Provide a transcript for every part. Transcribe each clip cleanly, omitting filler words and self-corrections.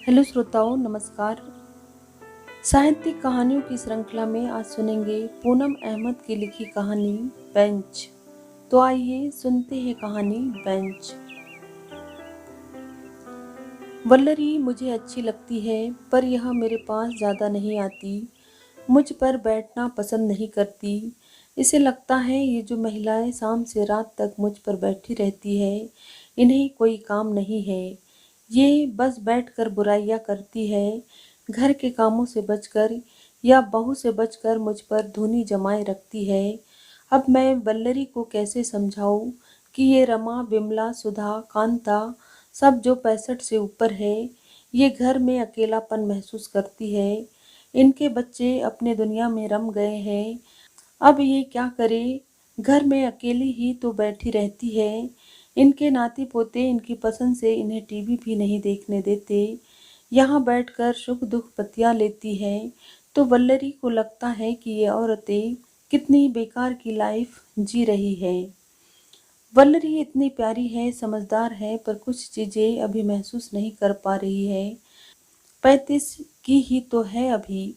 Hello श्रोताओं, नमस्कार। साहित्यिक कहानियों की श्रृंखला में आज सुनेंगे पूनम अहमद की लिखी कहानी बेंच। तो आइए सुनते हैं कहानी बेंच। वल्लरी मुझे अच्छी लगती है, पर यह मेरे पास ज़्यादा नहीं आती। मुझ पर बैठना पसंद नहीं करती। इसे लगता है ये जो महिलाएं शाम से रात तक मुझ पर बैठी रहती है, इन्हें कोई काम नहीं है। ये बस बैठकर बुराइयां करती है, घर के कामों से बचकर या बहू से बचकर मुझ पर धूनी जमाए रखती है। अब मैं वल्लरी को कैसे समझाऊं कि ये रमा, बिमला, सुधा, कांता सब जो 65 से ऊपर है, ये घर में अकेलापन महसूस करती है। इनके बच्चे अपने दुनिया में रम गए हैं। अब ये क्या करे, घर में अकेली ही तो बैठी रहती है। इनके नाती पोते इनकी पसंद से इन्हें टीवी भी नहीं देखने देते। यहाँ बैठकर सुख दुख बतिया लेती है। तो वल्लरी को लगता है कि ये औरतें कितनी बेकार की लाइफ जी रही है। वल्लरी इतनी प्यारी है, समझदार है, पर कुछ चीजें अभी महसूस नहीं कर पा रही है। 35 की ही तो है अभी,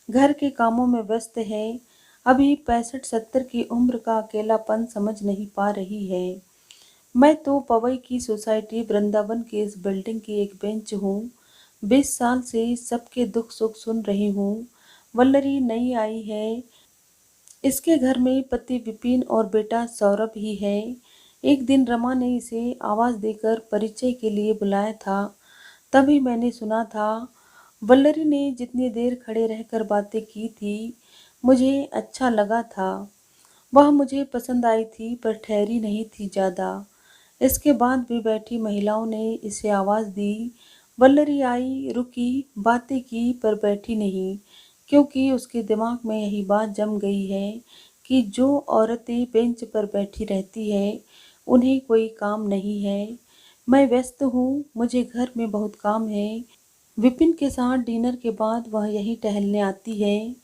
घर के कामों में व्यस्त है। अभी 65-70 की उम्र का अकेलापन समझ नहीं पा रही है। मैं तो पवई की सोसाइटी वृंदावन के इस बिल्डिंग की एक बेंच हूँ। 20 साल से सबके दुख सुख सुन रही हूँ। वल्लरी नई आई है। इसके घर में पति विपिन और बेटा सौरभ ही है। एक दिन रमा ने इसे आवाज देकर परिचय के लिए बुलाया था। तभी मैंने सुना था। वल्लरी ने जितनी देर खड़े रहकर बातें की थी, मुझे अच्छा लगा था। वह मुझे पसंद आई थी, पर ठहरी नहीं थी ज़्यादा। इसके बाद भी बैठी महिलाओं ने इसे आवाज़ दी। वल्लरी आई, रुकी, बातें की, पर बैठी नहीं, क्योंकि उसके दिमाग में यही बात जम गई है कि जो औरतें बेंच पर बैठी रहती है, उन्हें कोई काम नहीं है। मैं व्यस्त हूँ, मुझे घर में बहुत काम है। विपिन के साथ डिनर के बाद वह यहीं टहलने आती है।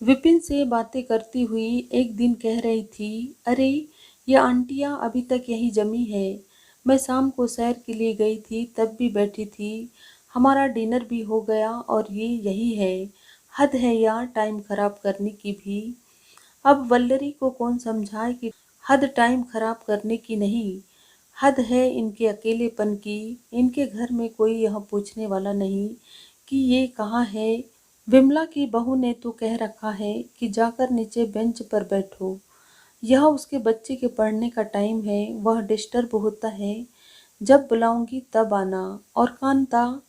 विपिन से बातें करती हुई एक दिन कह रही थी, अरे ये आंटियाँ अभी तक यहीं जमी है। मैं शाम को सैर के लिए गई थी, तब भी बैठी थी। हमारा डिनर भी हो गया और ये यही है। हद है यार, टाइम खराब करने की भी। अब वल्लरी को कौन समझाए कि हद टाइम खराब करने की नहीं, हद है इनके अकेलेपन की। इनके घर में कोई यह पूछने वाला नहीं कि ये कहाँ है। विमला की बहू ने तो कह रखा है कि जाकर नीचे बेंच पर बैठो। यह उसके बच्चे के पढ़ने का टाइम है, वह डिस्टर्ब होता है। जब बुलाऊंगी तब आना। और कांता,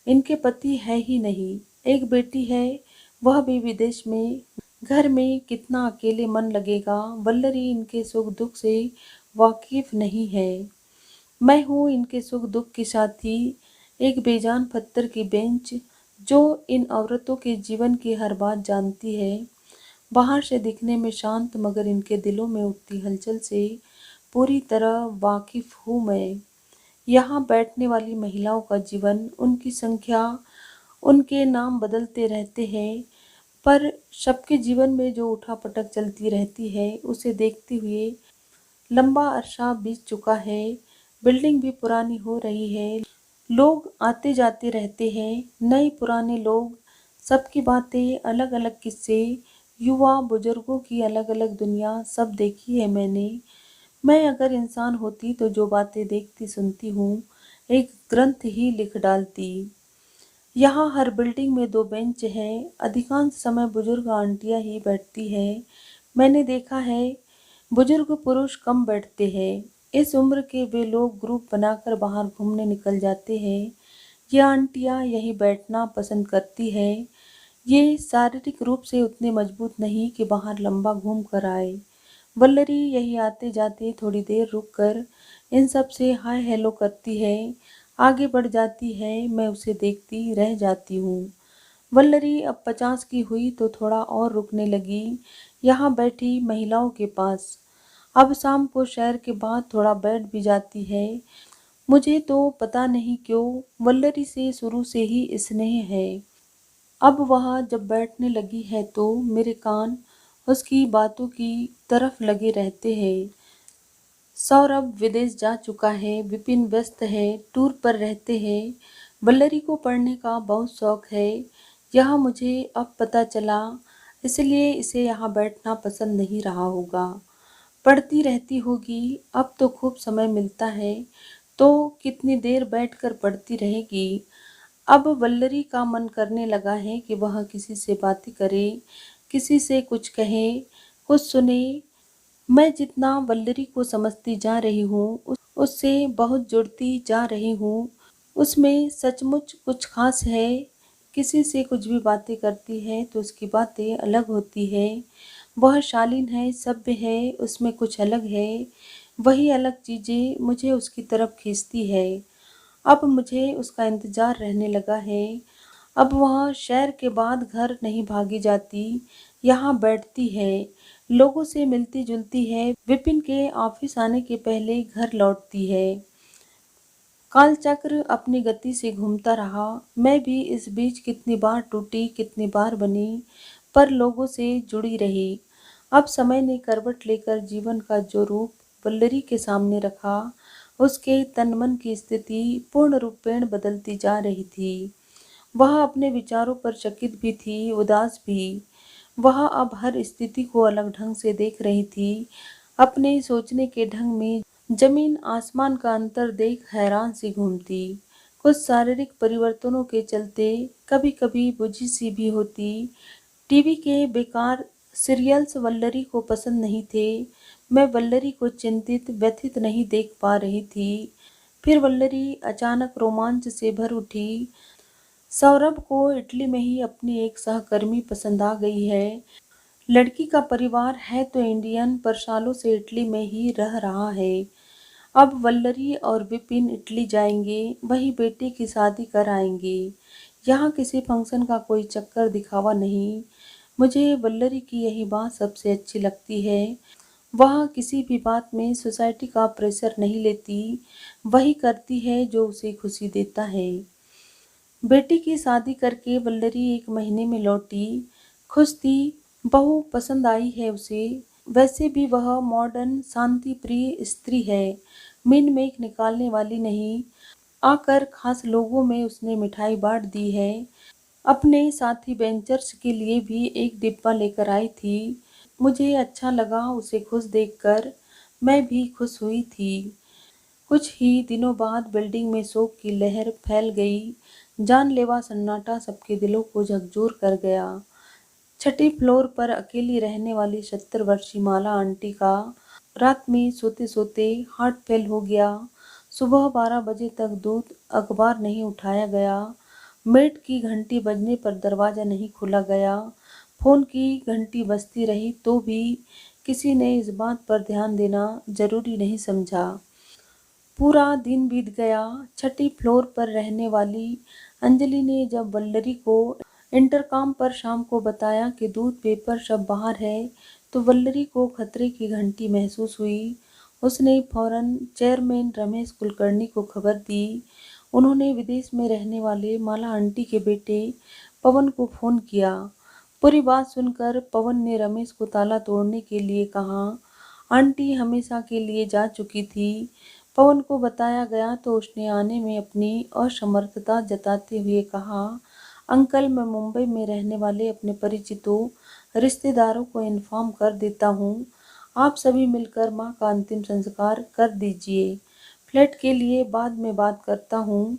इनके पति है ही नहीं। एक बेटी है, वह भी विदेश में। घर में कितना अकेले मन लगेगा। वल्लरी इनके सुख दुख से वाकिफ नहीं है। मैं हूँ इनके सुख दुख की साथी, एक बेजान पत्थर की बेंच जो इन औरतों के जीवन की हर बात जानती है। बाहर से दिखने में शांत, मगर इनके दिलों में उठती हलचल से पूरी तरह वाकिफ हूँ मैं। यहाँ बैठने वाली महिलाओं का जीवन, उनकी संख्या, उनके नाम बदलते रहते हैं, पर सबके जीवन में जो उठापटक चलती रहती है, उसे देखते हुए लंबा अरसा बीत चुका है। बिल्डिंग भी पुरानी हो रही है। लोग आते जाते रहते हैं, नए पुराने लोग, सबकी बातें, अलग अलग किस्से, युवा बुजुर्गों की अलग अलग दुनिया, सब देखी है मैंने। मैं अगर इंसान होती तो जो बातें देखती सुनती हूँ, एक ग्रंथ ही लिख डालती। यहाँ हर बिल्डिंग में 2 बेंच हैं। अधिकांश समय बुजुर्ग आंटियाँ ही बैठती हैं। मैंने देखा है बुजुर्ग पुरुष कम बैठते हैं। इस उम्र के वे लोग ग्रुप बनाकर बाहर घूमने निकल जाते हैं। ये आंटियाँ यहीं बैठना पसंद करती हैं। ये शारीरिक रूप से उतने मजबूत नहीं कि बाहर लंबा घूम कर आए। वल्लरी यही आते जाते थोड़ी देर रुक कर इन सब से हाय हेलो करती है, आगे बढ़ जाती है। मैं उसे देखती रह जाती हूँ। वल्लरी अब 50 की हुई तो थोड़ा और रुकने लगी, यहाँ बैठी महिलाओं के पास। अब शाम को सैर के बाद थोड़ा बैठ भी जाती है। मुझे तो पता नहीं क्यों वल्लरी से शुरू से ही स्नेह है। अब वह जब बैठने लगी है तो मेरे कान उसकी बातों की तरफ लगे रहते हैं। सौरभ विदेश जा चुका है, विपिन व्यस्त है, टूर पर रहते हैं। वल्लरी को पढ़ने का बहुत शौक है, यह मुझे अब पता चला, इसलिए इसे यहाँ बैठना पसंद नहीं रहा होगा। पढ़ती रहती होगी, अब तो खूब समय मिलता है, तो कितनी देर बैठकर पढ़ती रहेगी। अब वल्लरी का मन करने लगा है कि वह किसी से बातें करे, किसी से कुछ कहे, कुछ सुने। मैं जितना वल्लरी को समझती जा रही हूँ, उससे बहुत जुड़ती जा रही हूँ। उसमें सचमुच कुछ खास है। किसी से कुछ भी बातें करती है तो उसकी बातें अलग होती है। वह शालीन है, सभ्य है, उसमें कुछ अलग है। वही अलग चीज़ें मुझे उसकी तरफ खींचती है। अब मुझे उसका इंतज़ार रहने लगा है। अब वह शहर के बाद घर नहीं भागी जाती, यहाँ बैठती है, लोगों से मिलती जुलती है, विपिन के ऑफिस आने के पहले घर लौटती है। कालचक्र अपनी गति से घूमता रहा। मैं भी इस बीच कितनी बार टूटी, कितनी बार बनी, पर लोगों से जुड़ी रही। अब समय ने करवट लेकर जीवन का जो रूप वल्लरी के सामने रखा, उसके तन मन की स्थिति पूर्ण रूपेण बदलती जा रही थी। वह अपने विचारों पर चकित भी थी, उदास भी। वह अब हर स्थिति को अलग ढंग से देख रही थी। अपने सोचने के ढंग में जमीन आसमान का अंतर देख हैरान सी घूमती। कुछ शारीरिक परिवर्तनों के चलते कभी कभी बुझी सी भी होती। टीवी के बेकार सीरियल्स वल्लरी को पसंद नहीं थे। मैं वल्लरी को चिंतित, व्यथित नहीं देख पा रही थी। फिर वल्लरी अचानक रोमांच से भर उठी। सौरभ को इटली में ही अपनी एक सहकर्मी पसंद आ गई है। लड़की का परिवार है तो इंडियन, पर सालों से इटली में ही रह रहा है। अब वल्लरी और विपिन इटली जाएंगे, वही बेटे की शादी कर आएंगे। यहाँ किसी फंक्शन का कोई चक्कर दिखावा नहीं। मुझे वल्लरी की यही बात सबसे अच्छी लगती है। वह किसी भी बात में सोसाइटी का प्रेशर नहीं लेती, वही करती है जो उसे खुशी देता है। बेटी की शादी करके वल्लरी 1 महीने में लौटी। खुश थी, बहू पसंद आई है उसे। वैसे भी वह मॉडर्न शांति प्रिय स्त्री है, मीन मेक निकालने वाली नहीं। आकर खास लोगों में उसने मिठाई बांट दी है। अपने साथी बेंचर्स के लिए भी एक डिब्बा लेकर आई थी। मुझे अच्छा लगा उसे खुश देखकर, मैं भी खुश हुई थी। कुछ ही दिनों बाद बिल्डिंग में शोक की लहर फैल गई। जानलेवा सन्नाटा सबके दिलों को झकझोर कर गया। छठी फ्लोर पर अकेली रहने वाली 70 वर्षीय माला आंटी का रात में सोते सोते हार्ट फेल हो गया। सुबह 12 बजे तक दूध अखबार नहीं उठाया गया। मेड की घंटी बजने पर दरवाज़ा नहीं खोला गया। फ़ोन की घंटी बजती रही तो भी किसी ने इस बात पर ध्यान देना जरूरी नहीं समझा। पूरा दिन बीत गया। छठी फ्लोर पर रहने वाली अंजलि ने जब वल्लरी को इंटरकॉम पर शाम को बताया कि दूध पेपर सब बाहर है, तो वल्लरी को खतरे की घंटी महसूस हुई। उसने फौरन चेयरमैन रमेश कुलकर्णी को खबर दी। उन्होंने विदेश में रहने वाले माला आंटी के बेटे पवन को फ़ोन किया। पूरी बात सुनकर पवन ने रमेश को ताला तोड़ने के लिए कहा। आंटी हमेशा के लिए जा चुकी थी। पवन को बताया गया तो उसने आने में अपनी असमर्थता जताते हुए कहा, अंकल मैं मुंबई में रहने वाले अपने परिचितों रिश्तेदारों को इन्फॉर्म कर देता हूँ। आप सभी मिलकर माँ का अंतिम संस्कार कर दीजिए। फ्लैट के लिए बाद में बात करता हूँ।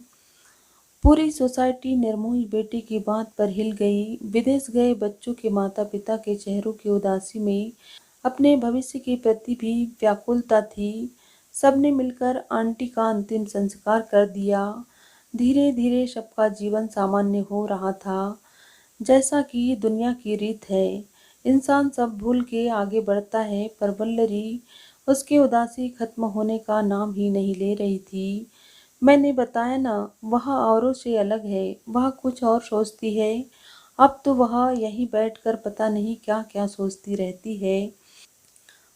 पूरी सोसाइटी निर्मोही बेटी की बात पर हिल गई। विदेश गए बच्चों के माता पिता के चेहरों की उदासी में अपने भविष्य के प्रति भी व्याकुलता थी। सबने मिलकर आंटी का अंतिम संस्कार कर दिया। धीरे धीरे सबका जीवन सामान्य हो रहा था, जैसा कि दुनिया की रीत है। इंसान सब भूल के आगे बढ़ता है, पर वल्लरी उसकी उदासी खत्म होने का नाम ही नहीं ले रही थी। मैंने बताया ना, वह औरों से अलग है, वह कुछ और सोचती है। अब तो वह यहीं बैठकर पता नहीं क्या क्या सोचती रहती है।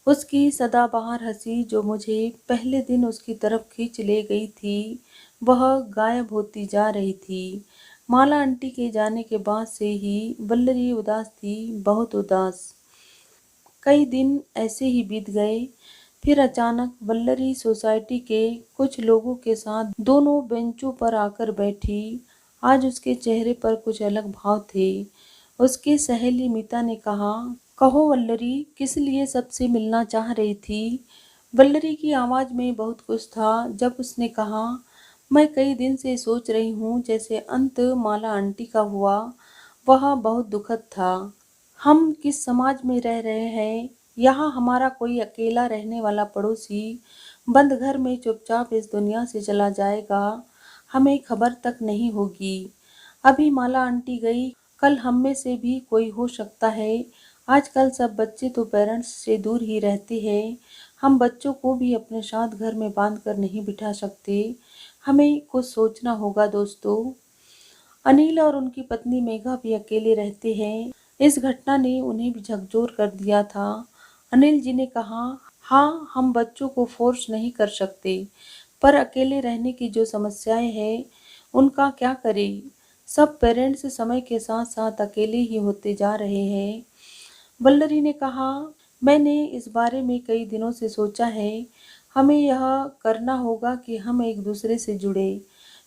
उसकी सदाबहार हंसी जो मुझे पहले दिन उसकी तरफ खींच ले गई थी, वह गायब होती जा रही थी। माला आंटी के जाने के बाद से ही वल्लरी उदास थी, बहुत उदास। कई दिन ऐसे ही बीत गए। फिर अचानक वल्लरी सोसाइटी के कुछ लोगों के साथ दोनों बेंचों पर आकर बैठी। आज उसके चेहरे पर कुछ अलग भाव थे। उसकी सहेली मीता ने कहा, कहो वल्लरी, किस लिए सबसे मिलना चाह रही थी? वल्लरी की आवाज में बहुत कुछ था जब उसने कहा, मैं कई दिन से सोच रही हूँ, जैसे अंत माला आंटी का हुआ वह बहुत दुखद था। हम किस समाज में रह रहे हैं? यहाँ हमारा कोई अकेला रहने वाला पड़ोसी बंद घर में चुपचाप इस दुनिया से चला जाएगा, हमें खबर तक नहीं होगी। अभी माला आंटी गई, कल हम में से भी कोई हो सकता है। आजकल सब बच्चे तो पेरेंट्स से दूर ही रहते हैं। हम बच्चों को भी अपने साथ घर में बांध कर नहीं बिठा सकते। हमें कुछ सोचना होगा दोस्तों। अनिल और उनकी पत्नी मेघा भी अकेले रहते हैं। इस घटना ने उन्हें भी झकझोर कर दिया था। अनिल जी ने कहा, हाँ, हम बच्चों को फोर्स नहीं कर सकते, पर अकेले रहने की जो समस्याएं हैं उनका क्या करें? सब पेरेंट्स समय के साथ साथ अकेले ही होते जा रहे हैं। वल्लरी ने कहा, मैंने इस बारे में कई दिनों से सोचा है। हमें यह करना होगा कि हम एक दूसरे से जुड़े।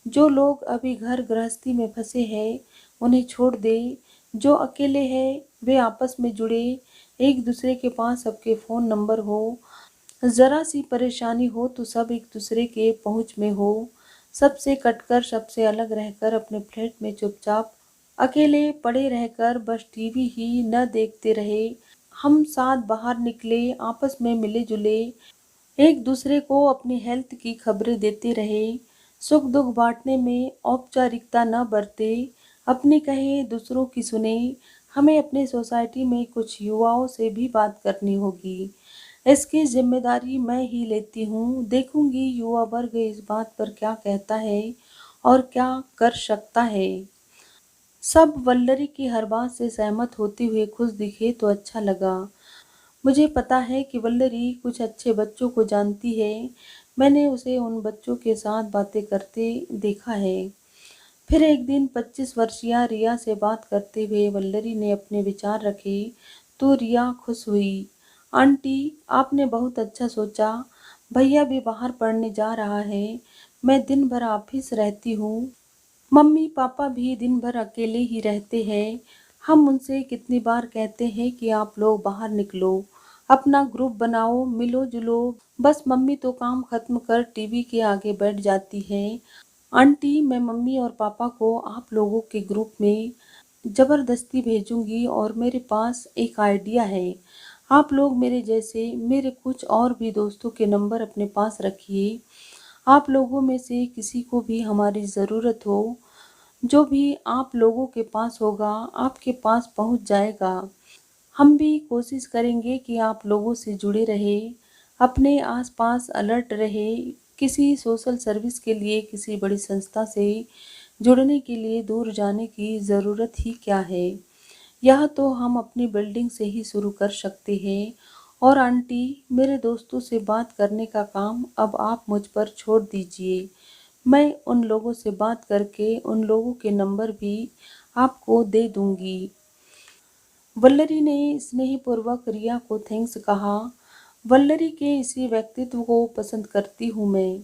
जो लोग अभी घर गृहस्थी में फंसे हैं उन्हें छोड़ दे। जो अकेले हैं वे आपस में जुड़े। एक दूसरे के पास सबके फ़ोन नंबर हो। ज़रा सी परेशानी हो तो सब एक दूसरे के पहुंच में हो। सबसे कटकर, सबसे अलग रहकर अपने फ्लैट में चुपचाप अकेले पड़े रहकर बस टीवी ही न देखते रहे। हम साथ बाहर निकले, आपस में मिले जुले, एक दूसरे को अपनी हेल्थ की खबरें देते रहे। सुख दुख बांटने में औपचारिकता न बरते, अपनी कहे दूसरों की सुने। हमें अपने सोसाइटी में कुछ युवाओं से भी बात करनी होगी। इसकी जिम्मेदारी मैं ही लेती हूँ। देखूंगी युवा वर्ग इस बात पर क्या कहता है और क्या कर सकता है। सब वल्लरी की हर बात से सहमत होते हुए खुश दिखे तो अच्छा लगा। मुझे पता है कि वल्लरी कुछ अच्छे बच्चों को जानती है। मैंने उसे उन बच्चों के साथ बातें करते देखा है। फिर एक दिन 25 वर्षीय रिया से बात करते हुए वल्लरी ने अपने विचार रखे तो रिया खुश हुई। आंटी, आपने बहुत अच्छा सोचा। भैया भी बाहर पढ़ने जा रहा है। मैं दिन भर ऑफिस रहती हूँ। मम्मी पापा भी दिन भर अकेले ही रहते हैं। हम उनसे कितनी बार कहते हैं कि आप लोग बाहर निकलो, अपना ग्रुप बनाओ, मिलो जुलो। बस मम्मी तो काम खत्म कर टीवी के आगे बैठ जाती है। आंटी, मैं मम्मी और पापा को आप लोगों के ग्रुप में जबरदस्ती भेजूंगी और मेरे पास एक आइडिया है। आप लोग मेरे जैसे मेरे कुछ और भी दोस्तों के नंबर अपने पास रखिए। आप लोगों में से किसी को भी हमारी ज़रूरत हो, जो भी आप लोगों के पास होगा आपके पास पहुंच जाएगा। हम भी कोशिश करेंगे कि आप लोगों से जुड़े रहे, अपने आसपास अलर्ट रहे। किसी सोशल सर्विस के लिए किसी बड़ी संस्था से जुड़ने के लिए दूर जाने की ज़रूरत ही क्या है? यह तो हम अपनी बिल्डिंग से ही शुरू कर सकते हैं। और आंटी, मेरे दोस्तों से बात करने का काम अब आप मुझ पर छोड़ दीजिए। मैं उन लोगों से बात करके उन लोगों के नंबर भी आपको दे दूंगी। वल्लरी ने स्नेहपूर्वक रिया को थैंक्स कहा। वल्लरी के इसी व्यक्तित्व को पसंद करती हूँ मैं।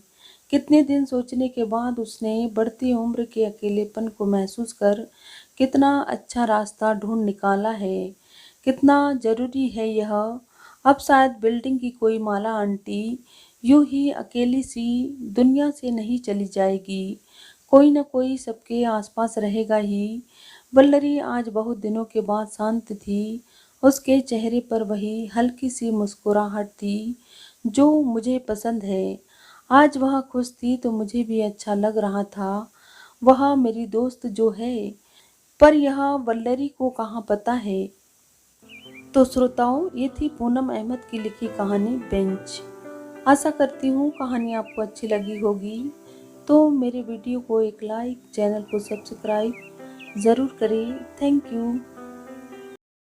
कितने दिन सोचने के बाद उसने बढ़ती उम्र के अकेलेपन को महसूस कर कितना अच्छा रास्ता ढूंढ निकाला है। कितना जरूरी है यह। अब शायद बिल्डिंग की कोई माला आंटी यूं ही अकेली सी दुनिया से नहीं चली जाएगी। कोई न कोई सबके आसपास रहेगा ही। वल्लरी आज बहुत दिनों के बाद शांत थी। उसके चेहरे पर वही हल्की सी मुस्कुराहट थी जो मुझे पसंद है। आज वह खुश थी तो मुझे भी अच्छा लग रहा था। वह मेरी दोस्त जो है, पर यह वल्लरी को कहाँ पता है। तो श्रोताओं, ये थी पूनम अहमद की लिखी कहानी बेंच। आशा करती हूँ कहानी आपको अच्छी लगी होगी। तो मेरे वीडियो को एक लाइक, चैनल को सब्सक्राइब ज़रूर करें। Thank you.